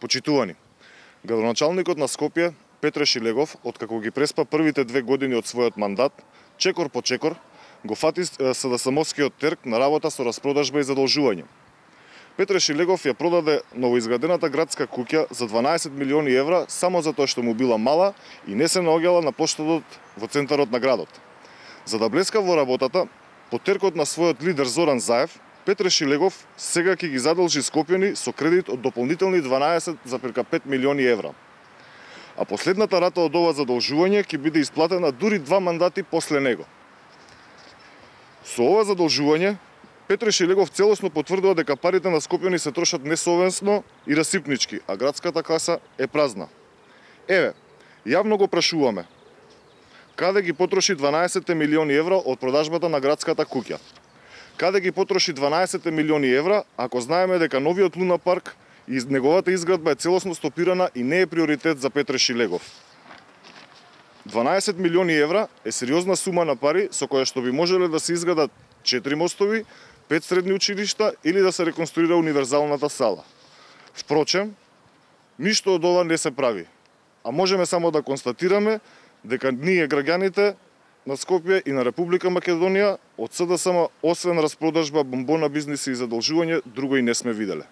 Почитувани, градоначалникот на Скопје, Петре Шилегов, откако ги преспа првите 2 години од својот мандат, чекор по чекор, го фати СДСМовскиот терк на работа со распродажба и задолжување. Петре Шилегов ја продаде новоизградената градска куќа за 12 милиони евра само затоа што му била мала и не се наоѓала на плоштадот во центарот на градот. За да блеска во работата, по теркот на својот лидер Зоран Заев, Петре Шилегов сега ќе ги задолжи скопјани со кредит од дополнителни 12,5 милиони евра. А последната рата од ова задолжување ќе биде исплатена дури 2 мандати после него. Со ова задолжување, Петре Шилегов целосно потврдува дека парите на скопјани се трошат несовесно и расипнички, а градската каса е празна. Еве, јавно го прашуваме. Каде ги потроши 12 милиони евра од продажбата на градската куќа? Каде ги потроши 12 милиони евра, ако знаеме дека новиот Луна парк и неговата изградба е целосно стопирана и не е приоритет за Петре Шилегов? 12 милиони евра е сериозна сума на пари со која што би можеле да се изградат 4 мостови, 5 средни училишта или да се реконструира универзалната сала. Впрочем, ништо од ова не се прави, а можеме само да констатираме дека ние граѓаните на Скопје и на Република Македонија од СДСМ, освен распродажба, бомбона бизнис и задолжување, друго и не сме виделе.